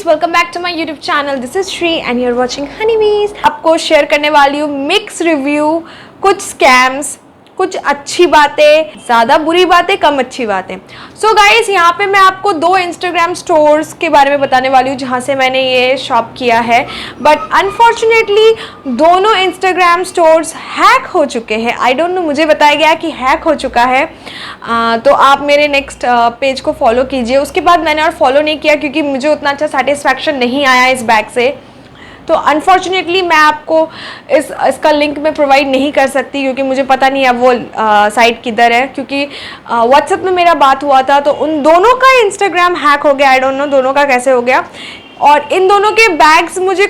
Welcome back to my YouTube channel. This is Shri and you are watching हनीमीज। आपको share करने वाली हूँ मिक्स रिव्यू, कुछ स्कैम्स, कुछ अच्छी बातें, ज़्यादा बुरी बातें, कम अच्छी बातें। सो गाइस, यहाँ पे मैं आपको दो इंस्टाग्राम स्टोर्स के बारे में बताने वाली हूँ जहाँ से मैंने ये शॉप किया है। बट अनफॉर्चुनेटली दोनों इंस्टाग्राम स्टोर्स हैक हो चुके हैं। आई डोंट नो, मुझे बताया गया कि हैक हो चुका है। तो आप मेरे नेक्स्ट पेज को फॉलो कीजिए। उसके बाद मैंने और फॉलो नहीं किया क्योंकि मुझे उतना अच्छा सेटिस्फैक्शन नहीं आया इस बैग से। तो अनफॉर्चुनेटली मैं आपको इसका लिंक मैं प्रोवाइड नहीं कर सकती क्योंकि मुझे पता नहीं अब वो साइट किधर है। क्योंकि व्हाट्सएप में मेरा बात हुआ था तो उन दोनों का इंस्टाग्राम हैक हो गया। आई डोंट नो दोनों का कैसे हो गया। और इन दोनों के बैग्स मुझे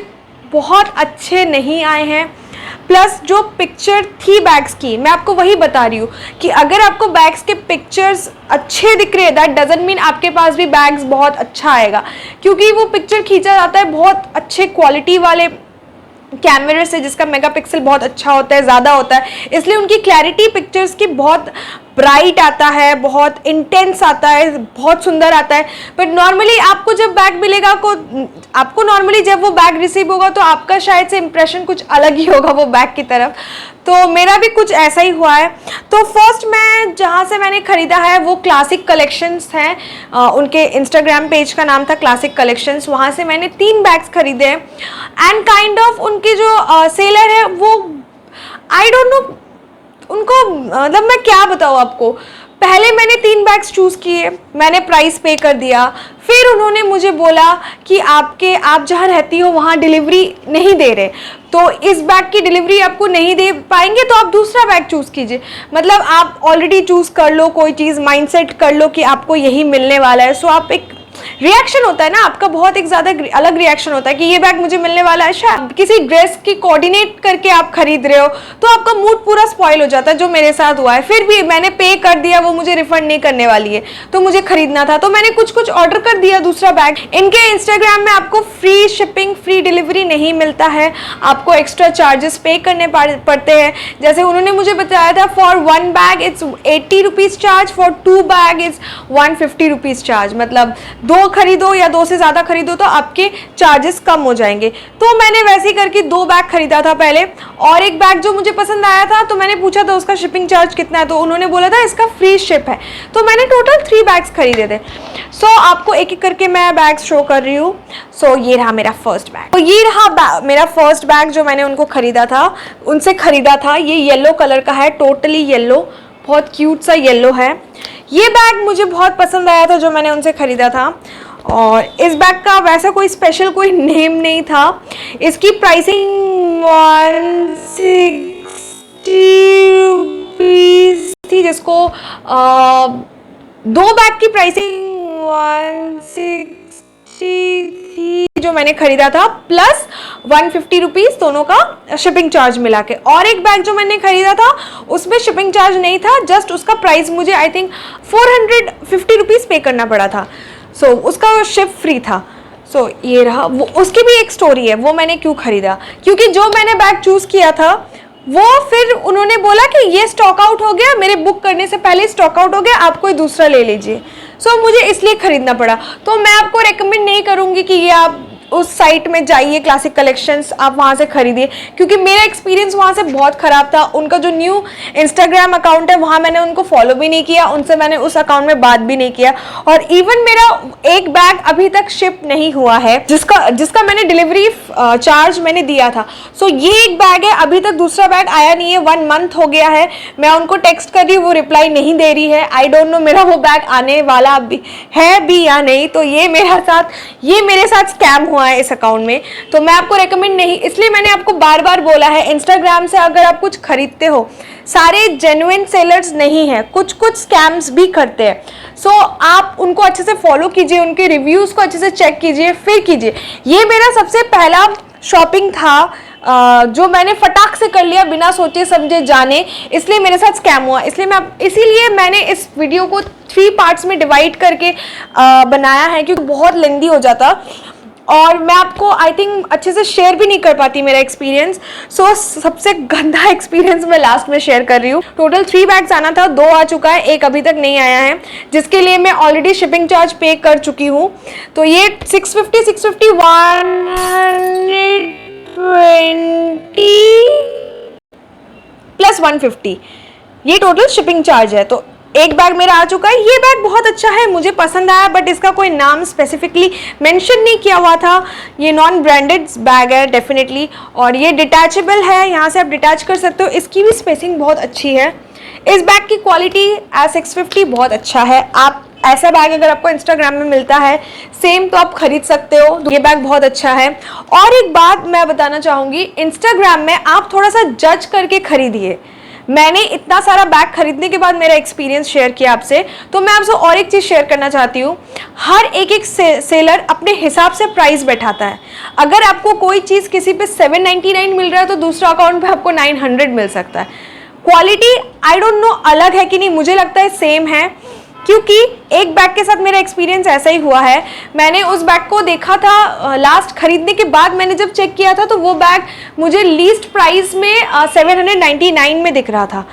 बहुत अच्छे नहीं आए हैं। प्लस जो पिक्चर थी बैग्स की, मैं आपको वही बता रही हूँ कि अगर आपको बैग्स के पिक्चर्स अच्छे दिख रहे हैं दैट डजंट मीन आपके पास भी बैग्स बहुत अच्छा आएगा। क्योंकि वो पिक्चर खींचा जाता है बहुत अच्छे क्वालिटी वाले कैमरे से जिसका मेगापिक्सल बहुत अच्छा होता है, ज़्यादा होता है, इसलिए उनकी क्लैरिटी पिक्चर्स की बहुत ब्राइट आता है, बहुत इंटेंस आता है, बहुत सुंदर आता है। बट नॉर्मली आपको जब बैग मिलेगा आपको नॉर्मली जब वो बैग रिसीव होगा तो आपका शायद से इंप्रेशन कुछ अलग ही होगा वो बैग की तरफ। तो मेरा भी कुछ ऐसा ही हुआ है। तो फर्स्ट मैं जहाँ से मैंने ख़रीदा है वो क्लासिक कलेक्शंस हैं। उनके इंस्टाग्राम पेज का नाम था क्लासिक कलेक्शंस। वहाँ से मैंने 3 बैग्स खरीदे हैं। एंड काइंड ऑफ उनकी जो सेलर है वो आई डोंट नो उनको, मतलब मैं क्या बताऊँ आपको। पहले मैंने 3 बैग्स चूज़ किए, मैंने प्राइस पे कर दिया। फिर उन्होंने मुझे बोला कि आप जहाँ रहती हो वहाँ डिलीवरी नहीं दे रहे, तो इस बैग की डिलीवरी आपको नहीं दे पाएंगे तो आप दूसरा बैग चूज़ कीजिए। मतलब आप ऑलरेडी चूज़ कर लो, कोई चीज़ माइंडसेट कर लो कि आपको यही मिलने वाला है। सो आप एक रिएक्शन होता है ना आपका, बहुत एक ज़्यादा अलग रिएक्शन होता है कि ये बैग मुझे मिलने वाला है। शायद किसी ड्रेस की कोऑर्डिनेट करके आप खरीद रहे हो तो आपका मूड पूरा स्पॉइल हो जाता है, जो मेरे साथ हुआ है। फिर भी मैंने पे कर दिया, वो मुझे रिफंड नहीं करने वाली है तो मुझे खरीदना था, तो मैंने कुछ ऑर्डर कर दिया दूसरा बैग। इनके इंस्टाग्राम में आपको फ्री शिपिंग, फ्री डिलीवरी नहीं मिलता है, आपको एक्स्ट्रा चार्जेस पे करने पड़ते हैं। जैसे उन्होंने मुझे बताया था for 1 bag it's 80 rupees charge, for 2 bag it's 150 rupees charge. मतलब 2 खरीदो या 2 से ज़्यादा खरीदो तो आपके चार्जेस कम हो जाएंगे। तो मैंने वैसे ही करके 2 बैग खरीदा था पहले, और एक बैग जो मुझे पसंद आया था तो मैंने पूछा था उसका शिपिंग चार्ज कितना है, तो उन्होंने बोला था इसका फ्री शिप है। तो मैंने टोटल 3 बैग्स खरीदे थे। सो आपको एक एक करके मैं बैग्स शो कर रही हूँ। सो ये रहा मेरा फर्स्ट बैग। तो ये रहा मेरा फर्स्ट बैग जो मैंने उनको खरीदा था, उनसे खरीदा था। ये येलो कलर का है, टोटली येलो, बहुत क्यूट सा येलो है। ये बैग मुझे बहुत पसंद आया था जो मैंने उनसे ख़रीदा था। और इस बैग का वैसा कोई स्पेशल कोई नेम नहीं था। इसकी प्राइसिंग 160 रुपीज़ थी, जिसको 2 बैग की प्राइसिंग 160 थी जो मैंने ख़रीदा था, प्लस 150 रुपीज़ दोनों का शिपिंग चार्ज मिला के। और एक बैग जो मैंने ख़रीदा था उसमें शिपिंग चार्ज नहीं था, जस्ट उसका प्राइस मुझे आई थिंक 450 रुपीज़ पे करना पड़ा था। सो उसका शिप फ्री था। सो ये रहा वो। उसकी भी एक स्टोरी है, वो मैंने क्यों ख़रीदा, क्योंकि जो मैंने बैग चूज़ किया था वो फिर उन्होंने बोला कि ये स्टॉक आउट हो गया, मेरे बुक करने से पहले स्टॉक आउट हो गया, आप कोई दूसरा ले लीजिए। सो मुझे इसलिए ख़रीदना पड़ा। तो मैं आपको रेकमेंड नहीं करूँगी कि ये आप उस साइट में जाइए क्लासिक कलेक्शंस, आप वहाँ से खरीदिए, क्योंकि मेरा एक्सपीरियंस वहाँ से बहुत ख़राब था। उनका जो न्यू इंस्टाग्राम अकाउंट है वहाँ मैंने उनको फॉलो भी नहीं किया, उनसे मैंने उस अकाउंट में बात भी नहीं किया। और इवन मेरा एक बैग अभी तक शिप नहीं हुआ है जिसका मैंने डिलीवरी चार्ज मैंने दिया था। सो ये एक बैग है, अभी तक दूसरा बैग आया नहीं है। 1 मंथ हो गया है, मैं उनको टेक्स्ट कर रही हूँ, वो रिप्लाई नहीं दे रही है। आई डोंट नो मेरा वो बैग आने वाला है भी या नहीं। तो ये मेरे साथ स्कैम हुआ है इस अकाउंट में। तो मैं आपको रेकमेंड नहीं, इसलिए मैंने आपको बार बार बोला है इंस्टाग्राम से अगर आप कुछ खरीदते हो, सारे जेन्युइन सेलर्स नहीं है, कुछ स्कैम्स भी करते हैं। सो आप उनको अच्छे से फॉलो कीजिए, उनके रिव्यूज़ को अच्छे से चेक कीजिए, फिर कीजिए। ये मेरा सबसे पहला शॉपिंग था जो मैंने फटाक से कर लिया बिना सोचे समझे जाने, इसलिए मेरे साथ स्कैम हुआ। इसीलिए मैंने इस वीडियो को 3 पार्ट्स में डिवाइड करके बनाया है, क्योंकि बहुत लेंदी हो जाता। और मैं आपको आई थिंक अच्छे से शेयर भी नहीं कर पाती मेरा एक्सपीरियंस। सो सबसे गंदा एक्सपीरियंस मैं लास्ट में शेयर कर रही हूँ। टोटल 3 बैग्स आना था, 2 आ चुका है, एक अभी तक नहीं आया है, जिसके लिए मैं ऑलरेडी शिपिंग चार्ज पे कर चुकी हूँ। तो ये 650 120 प्लस 150 ये टोटल शिपिंग चार्ज है। तो एक बैग मेरा आ चुका है। ये बैग बहुत अच्छा है, मुझे पसंद आया, बट इसका कोई नाम स्पेसिफिकली मेंशन नहीं किया हुआ था। ये नॉन ब्रांडेड बैग है डेफिनेटली, और ये डिटैचेबल है, यहाँ से आप डिटैच कर सकते हो। इसकी भी स्पेसिंग बहुत अच्छी है। इस बैग की क्वालिटी S650 बहुत अच्छा है। आप ऐसा बैग अगर आपको इंस्टाग्राम में मिलता है सेम तो आप खरीद सकते हो। ये बैग बहुत अच्छा है। और एक बात मैं बताना चाहूँगी, इंस्टाग्राम में आप थोड़ा सा जज करके खरीदिए। मैंने इतना सारा बैग खरीदने के बाद मेरा एक्सपीरियंस शेयर किया आपसे, तो मैं आपसे और एक चीज़ शेयर करना चाहती हूँ। हर एक सेलर अपने हिसाब से प्राइस बैठाता है। अगर आपको कोई चीज़ किसी पे 799 मिल रहा है तो दूसरा अकाउंट पे आपको 900 मिल सकता है। क्वालिटी आई डोंट नो अलग है कि नहीं, मुझे लगता है सेम है, क्योंकि एक बैग के साथ मेरा एक्सपीरियंस ऐसा ही हुआ है। मैंने उस बैग को देखा था लास्ट खरीदने के बाद, मैंने जब चेक किया था तो वो बैग मुझे लीस्ट प्राइस में 799 में दिख रहा था,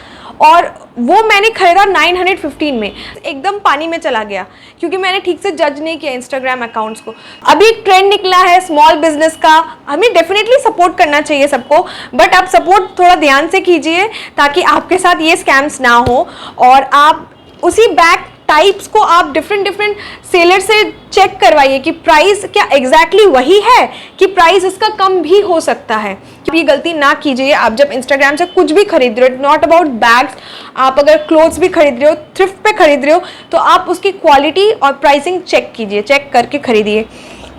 और वो मैंने खरीदा 915 में। एकदम पानी में चला गया क्योंकि मैंने ठीक से जज नहीं किया इंस्टाग्राम अकाउंट्स को। अभी एक ट्रेंड निकला है स्मॉल बिजनेस का, हमें डेफिनेटली सपोर्ट करना चाहिए सबको, बट आप सपोर्ट थोड़ा ध्यान से कीजिए ताकि आपके साथ ये स्कैम्स ना हो। और आप उसी बैग टाइप्स को आप डिफरेंट सेलर से चेक करवाइए कि प्राइस क्या एग्जैक्टली वही है कि प्राइस इसका कम भी हो सकता है। ये गलती ना कीजिए आप जब इंस्टाग्राम से कुछ भी खरीद रहे हो, नॉट अबाउट बैग्स, आप अगर क्लोथ्स भी खरीद रहे हो, थ्रिफ्ट पे खरीद रहे हो, तो आप उसकी क्वालिटी और प्राइसिंग चेक कीजिए, चेक करके खरीदिए।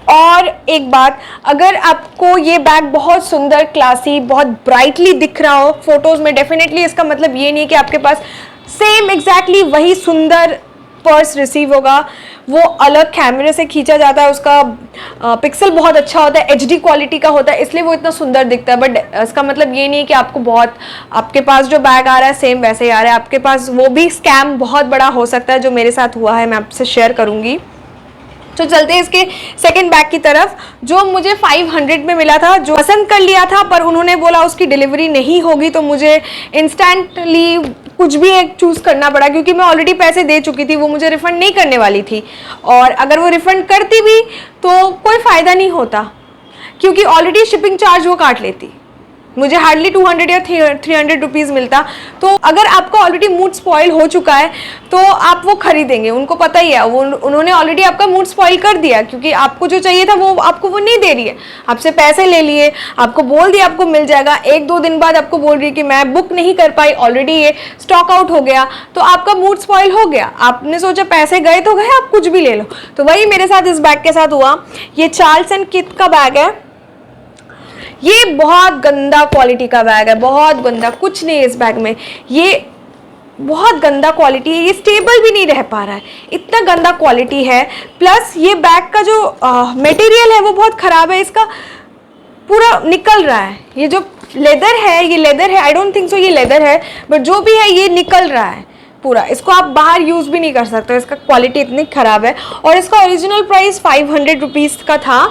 और एक बात, अगर आपको ये बैग बहुत सुंदर, क्लासी, बहुत ब्राइटली दिख रहा हो फोटोज में, डेफिनेटली इसका मतलब ये नहीं कि आपके पास सेम एग्जैक्टली वही सुंदर पर्स रिसीव होगा। वो अलग कैमरे से खींचा जाता है, उसका पिक्सल बहुत अच्छा होता है, HD क्वालिटी का होता है, इसलिए वो इतना सुंदर दिखता है। बट इसका मतलब ये नहीं है कि आपको बहुत, आपके पास जो बैग आ रहा है सेम वैसे ही आ रहा है। आपके पास वो भी स्कैम बहुत बड़ा हो सकता है, जो मेरे साथ हुआ है, मैं आपसे शेयर करूँगी। तो चलते हैं इसके सेकंड बैग की तरफ, जो मुझे 500 में मिला था, जो पसंद कर लिया था, पर उन्होंने बोला उसकी डिलीवरी नहीं होगी, तो मुझे इंस्टेंटली कुछ भी एक चूज़ करना पड़ा, क्योंकि मैं ऑलरेडी पैसे दे चुकी थी, वो मुझे रिफ़ंड नहीं करने वाली थी। और अगर वो रिफ़ंड करती भी तो कोई फ़ायदा नहीं होता, क्योंकि ऑलरेडी शिपिंग चार्ज वो काट लेती, मुझे हार्डली 200 या 300 रुपीज़ मिलता। तो अगर आपका ऑलरेडी मूड स्पॉइल हो चुका है तो आप वो खरीदेंगे, उनको पता ही है, वो उन्होंने ऑलरेडी आपका मूड स्पॉइल कर दिया, क्योंकि आपको जो चाहिए था वो आपको वो नहीं दे रही है, आपसे पैसे ले लिए, आपको बोल दिया आपको मिल जाएगा, 1-2 दिन बाद आपको बोल रही है कि मैं बुक नहीं कर पाई, ऑलरेडी ये स्टॉक आउट हो गया, तो आपका मूड स्पॉइल हो गया। आपने सोचा पैसे गए तो गए, आप कुछ भी ले लो। तो वही मेरे साथ इस बैग के साथ हुआ। ये चार्ल्स एंड किथ का बैग है। ये बहुत गंदा क्वालिटी का बैग है, बहुत गंदा, कुछ नहीं है इस बैग में, ये बहुत गंदा क्वालिटी है, ये स्टेबल भी नहीं रह पा रहा है, इतना गंदा क्वालिटी है। प्लस ये बैग का जो मटेरियल है वो बहुत ख़राब है, इसका पूरा निकल रहा है। ये जो लेदर है, ये लेदर है, आई डोंट थिंक सो ये लेदर है, बट जो भी है ये निकल रहा है पूरा, इसको आप बाहर यूज़ भी नहीं कर सकते, इसका क्वालिटी इतनी ख़राब है। और इसका ओरिजिनल प्राइस 500 रुपीज़ का था,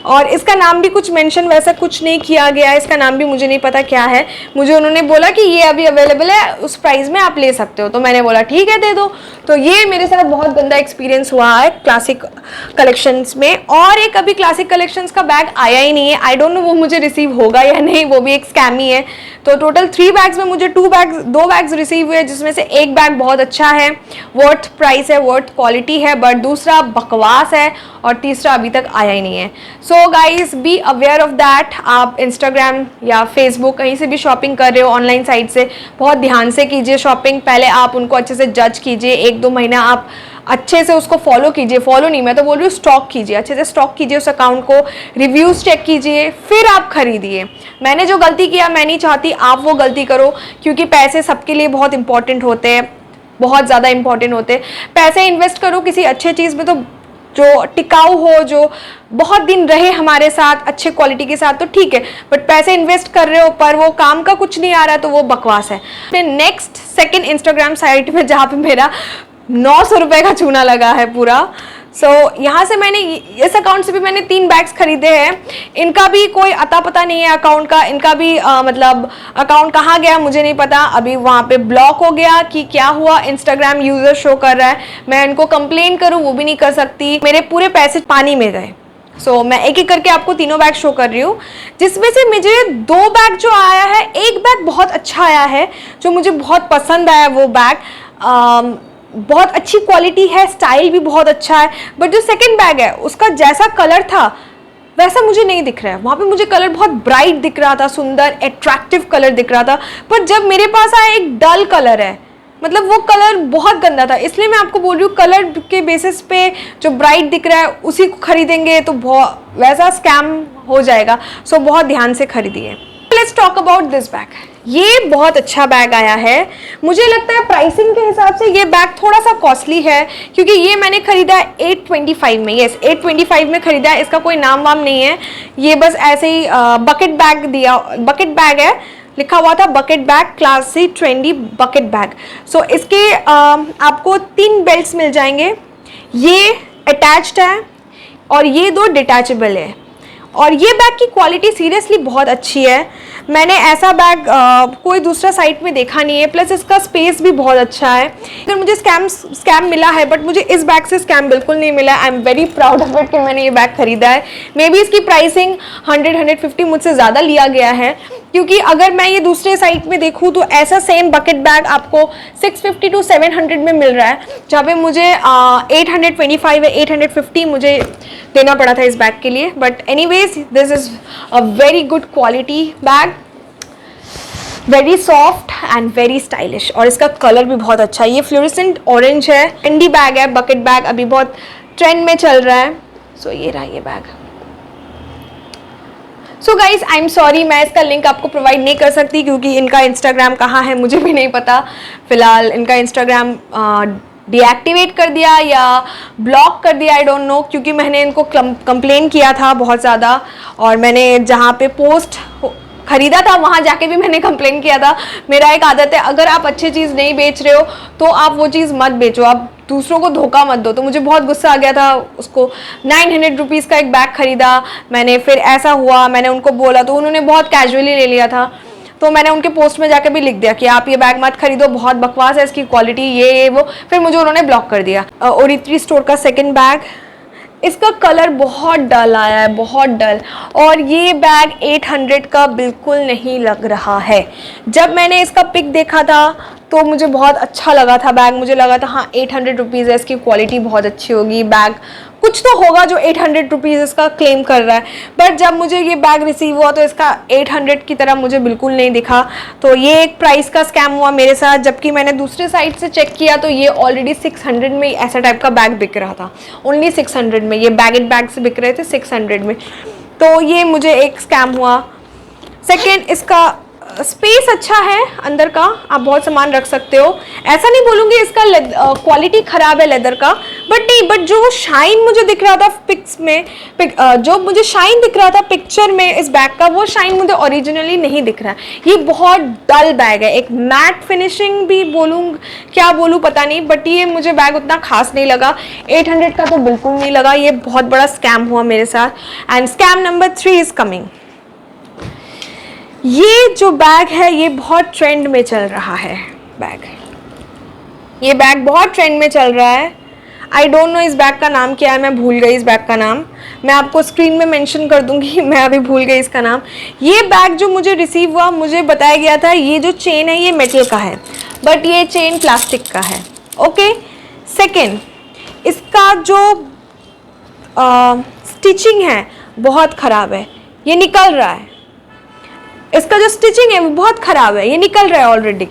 और इसका नाम भी कुछ मेंशन वैसा कुछ नहीं किया गया है, इसका नाम भी मुझे नहीं पता क्या है। मुझे उन्होंने बोला कि ये अभी अवेलेबल है, उस प्राइस में आप ले सकते हो, तो मैंने बोला ठीक है दे दो। तो ये मेरे साथ बहुत गंदा एक्सपीरियंस हुआ है क्लासिक कलेक्शंस में। और एक अभी क्लासिक कलेक्शंस का बैग आया ही नहीं है, आई डोंट नो वो मुझे रिसीव होगा या नहीं, वो भी एक स्कैम ही है। तो टोटल 3 बैग्स में मुझे 2 बैग्स रिसीव हुए, जिसमें से एक बैग बहुत अच्छा है, वर्थ प्राइस है, वर्थ क्वालिटी है, बट दूसरा बकवास है, और तीसरा अभी तक आया ही नहीं है। So guys be aware of that. आप इंस्टाग्राम या फेसबुक कहीं से भी शॉपिंग कर रहे हो ऑनलाइन साइट से, बहुत ध्यान से कीजिए शॉपिंग। पहले आप उनको अच्छे से जज कीजिए, 1-2 महीना आप अच्छे से उसको फॉलो कीजिए, फॉलो नहीं मैं तो बोल रही हूँ स्टॉक कीजिए, अच्छे से स्टॉक कीजिए उस अकाउंट को, रिव्यूज़ चेक कीजिए, फिर आप खरीदिए। मैंने जो गलती किया मैं नहीं चाहती आप वो गलती करो, क्योंकि पैसे सबके लिए बहुत इंपॉर्टेंट होते हैं, बहुत ज़्यादा इंपॉर्टेंट होते हैं। पैसे इन्वेस्ट करो किसी अच्छे चीज़ में, तो जो टिकाऊ हो, जो बहुत दिन रहे हमारे साथ अच्छे क्वालिटी के साथ, तो ठीक है, बट पैसे इन्वेस्ट कर रहे हो पर वो काम का कुछ नहीं आ रहा, तो वो बकवास है। नेक्स्ट सेकंड इंस्टाग्राम साइट पे जहाँ पे मेरा 900 रुपये का चूना लगा है पूरा। सो यहाँ से मैंने इस अकाउंट से भी मैंने 3 बैग्स खरीदे हैं। इनका भी कोई अता पता नहीं है अकाउंट का, इनका भी मतलब अकाउंट कहाँ गया मुझे नहीं पता, अभी वहाँ पे ब्लॉक हो गया कि क्या हुआ, इंस्टाग्राम यूज़र शो कर रहा है, मैं इनको कंप्लेन करूँ वो भी नहीं कर सकती, मेरे पूरे पैसे पानी में गए। सो मैं एक एक करके आपको तीनों बैग शो कर रही हूँ, जिसमें से मुझे 2 बैग जो आया है, एक बैग बहुत अच्छा आया है जो मुझे बहुत पसंद आया, वो बैग बहुत अच्छी क्वालिटी है, स्टाइल भी बहुत अच्छा है, बट जो सेकंड बैग है उसका जैसा कलर था वैसा मुझे नहीं दिख रहा है। वहाँ पे मुझे कलर बहुत ब्राइट दिख रहा था, सुंदर अट्रैक्टिव कलर दिख रहा था, पर जब मेरे पास आया एक डल कलर है, मतलब वो कलर बहुत गंदा था। इसलिए मैं आपको बोल रही हूँ कलर के बेसिस पे जो ब्राइट दिख रहा है उसी को खरीदेंगे तो बहुत वैसा स्कैम हो जाएगा। सो बहुत ध्यान से खरीदिए। Let's talk about this bag. ये बहुत अच्छा बैग आया है, मुझे लगता है प्राइसिंग के हिसाब से ये बैग थोड़ा सा कॉस्टली है, क्योंकि ये मैंने खरीदा है 825 में। यस 825 में खरीदा है, इसका कोई नाम वाम नहीं है, ये बस ऐसे ही बकेट बैग दिया, बकेट बैग है, लिखा हुआ था bucket bag, classy trendy bucket bag. So इसके आपको 3 बेल्ट्स मिल जाएंगे, ये अटैच्ड है और ये 2 डिटैचेबल है, और ये बैग की क्वालिटी सीरियसली बहुत अच्छी है। मैंने ऐसा बैग कोई दूसरा साइट में देखा नहीं है, प्लस इसका स्पेस भी बहुत अच्छा है। अगर मुझे स्कैम मिला है, बट मुझे इस बैग से स्कैम बिल्कुल नहीं मिला। I am very proud of it कि मैंने ये बैग खरीदा है। मे बी इसकी प्राइसिंग 100-150 मुझसे ज़्यादा लिया गया है, क्योंकि अगर मैं ये दूसरे साइट में देखूँ तो ऐसा सेम बकेट बैग आपको 650 to 700 में मिल रहा है, जहाँ पे मुझे 825 या 850 मुझे देना पड़ा था इस बैग के लिए। But anyways this is a very good quality bag, very soft and very stylish, और इसका कलर भी बहुत अच्छा है। ये फ्लोरेसेंट ऑरेंज है, इंडी बैग है, बकेट बैग अभी बहुत ट्रेंड में चल रहा है। सो ये रहा ये bag. So guys I am sorry, मैं इसका लिंक आपको प्रोवाइड नहीं कर सकती, क्योंकि इनका इंस्टाग्राम कहाँ है मुझे भी नहीं पता। फिलहाल इनका इंस्टाग्राम डीएक्टिवेट कर दिया या ब्लॉक कर दिया, आई डोंट नो, क्योंकि मैंने इनको कंप्लेन किया था बहुत ज़्यादा, और मैंने जहाँ पे पोस्ट खरीदा था वहाँ जाके भी मैंने कंप्लेन किया था। मेरा एक आदत है, अगर आप अच्छी चीज़ नहीं बेच रहे हो तो आप वो चीज़ मत बेचो, आप दूसरों को धोखा मत दो। तो मुझे बहुत गुस्सा आ गया था, उसको 900 रुपीज़ का एक बैग खरीदा मैंने, फिर ऐसा हुआ, मैंने उनको बोला तो उन्होंने बहुत कैजुअली ले लिया था। तो मैंने उनके पोस्ट में जाकर भी लिख दिया कि आप ये बैग मत खरीदो, बहुत बकवास है इसकी क्वालिटी, ये वो। फिर मुझे उन्होंने ब्लॉक कर दिया। ओरित्री स्टोर का सेकंड बैग, इसका कलर बहुत डल आया है, बहुत डल, और ये बैग 800 का बिल्कुल नहीं लग रहा है। जब मैंने इसका पिक देखा था तो मुझे बहुत अच्छा लगा था बैग, मुझे लगा था हाँ 800 रुपीज़ है, इसकी क्वालिटी बहुत अच्छी होगी, बैग कुछ तो होगा जो 800 रुपीज़ इसका क्लेम कर रहा है। बट जब मुझे ये बैग रिसीव हुआ तो इसका 800 की तरह मुझे बिल्कुल नहीं दिखा। तो ये एक प्राइस का स्कैम हुआ मेरे साथ, जबकि मैंने दूसरे साइट से चेक किया तो ये ऑलरेडी 600 में ऐसा टाइप का बैग बिक रहा था, ओनली 600 में। ये बैगेट बैग से बिक रहे थे 600 में, तो ये मुझे एक स्कैम हुआ। सेकेंड, इसका स्पेस अच्छा है अंदर का, आप बहुत सामान रख सकते हो। ऐसा नहीं बोलूँगी इसका क्वालिटी ख़राब है लेदर का, बट जो शाइन मुझे दिख रहा था पिक्स में, जो मुझे शाइन दिख रहा था पिक्चर में इस बैग का, वो शाइन मुझे ओरिजिनली नहीं दिख रहा है। ये बहुत डल बैग है, एक मैट फिनिशिंग भी बोलूँ, क्या बोलूँ पता नहीं, बट ये मुझे बैग उतना खास नहीं लगा। 800 का तो बिल्कुल नहीं लगा। ये बहुत बड़ा स्कैम हुआ मेरे साथ। And scam number 3 is coming. ये जो बैग है ये बहुत ट्रेंड में चल रहा है बैग, ये बैग बहुत ट्रेंड में चल रहा है। आई डोंट नो इस बैग का नाम क्या है, मैं भूल गई इस बैग का नाम, मैं आपको स्क्रीन में मेंशन कर दूंगी, मैं अभी भूल गई इसका नाम। ये बैग जो मुझे रिसीव हुआ, मुझे बताया गया था ये जो चेन है ये मेटल का है, बट ये चेन प्लास्टिक का है। ओके। सेकेंड, इसका जो स्टिचिंग है बहुत ख़राब है, ये निकल रहा है, इसका जो स्टिचिंग है वो बहुत ख़राब है, ये निकल रहा है ऑलरेडी।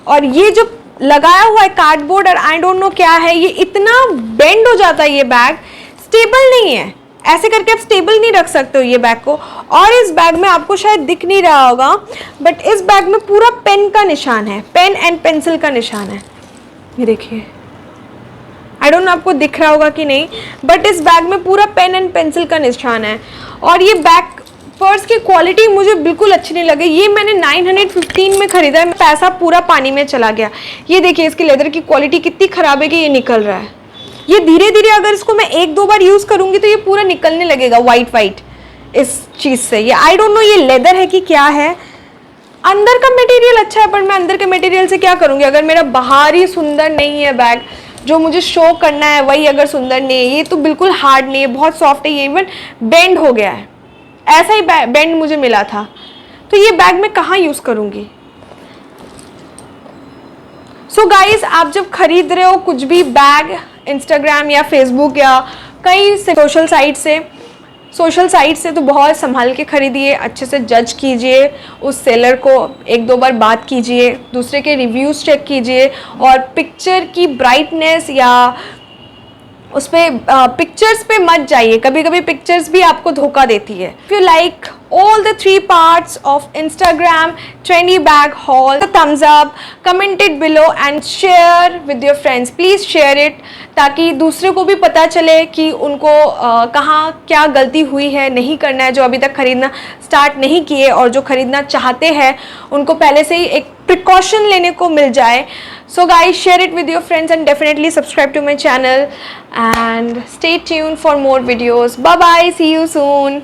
और ये जो लगाया हुआ है कार्डबोर्ड और आई डोंट नो क्या है, ये इतना बेंड हो जाता है, ये बैग स्टेबल नहीं है, ऐसे करके आप स्टेबल नहीं रख सकते हो ये बैग को। और इस बैग में आपको शायद दिख नहीं रहा होगा, बट इस बैग में पूरा पेन का निशान है, पेन एंड पेंसिल का निशान है, ये देखिए। आई डोंट नो आपको दिख रहा होगा कि नहीं, बट इस बैग में पूरा पेन एंड पेंसिल का निशान है। और ये बैग पर्स की क्वालिटी मुझे बिल्कुल अच्छी नहीं लगी। ये मैंने 915 में खरीदा है, पैसा पूरा पानी में चला गया। ये देखिए इसकी लेदर की क्वालिटी कितनी ख़राब है कि ये निकल रहा है, ये धीरे धीरे अगर इसको मैं 1-2 बार यूज़ करूँगी तो ये पूरा निकलने लगेगा वाइट इस चीज़ से। ये आई डोंट नो ये लेदर है कि क्या है। अंदर का मटेरियल अच्छा है, पर मैं अंदर के मटेरियल से क्या करूँगी अगर मेरा बाहर ही सुंदर नहीं है बैग, जो मुझे शो करना है वही अगर सुंदर नहीं है। ये तो बिल्कुल हार्ड नहीं है, बहुत सॉफ्ट है, ये इवन बेंड हो गया है, ऐसा ही बेंड मुझे मिला था। तो ये बैग मैं कहाँ यूज़ करूँगी? सो गाइज, आप जब खरीद रहे हो कुछ भी बैग इंस्टाग्राम या फेसबुक या कई सोशल साइट से तो बहुत संभाल के खरीदिए, अच्छे से जज कीजिए, उस सेलर को 1-2 बार बात कीजिए, दूसरे के रिव्यूज़ चेक कीजिए, और पिक्चर की ब्राइटनेस या उस पर पिक्चर्स पे मत जाइए, कभी कभी पिक्चर्स भी आपको धोखा देती है। If you like all the 3 parts of Instagram trendy bag haul, the thumbs up, comment it below and share with your friends. Please share it ताकि दूसरे को भी पता चले कि उनको कहाँ क्या गलती हुई है, नहीं करना है, जो अभी तक खरीदना स्टार्ट नहीं किए और जो खरीदना चाहते हैं उनको पहले से ही एक प्रिकॉशन लेने को मिल जाए। So guys, share it with your friends and definitely subscribe to my channel and stay tuned for more videos. Bye bye, see you soon.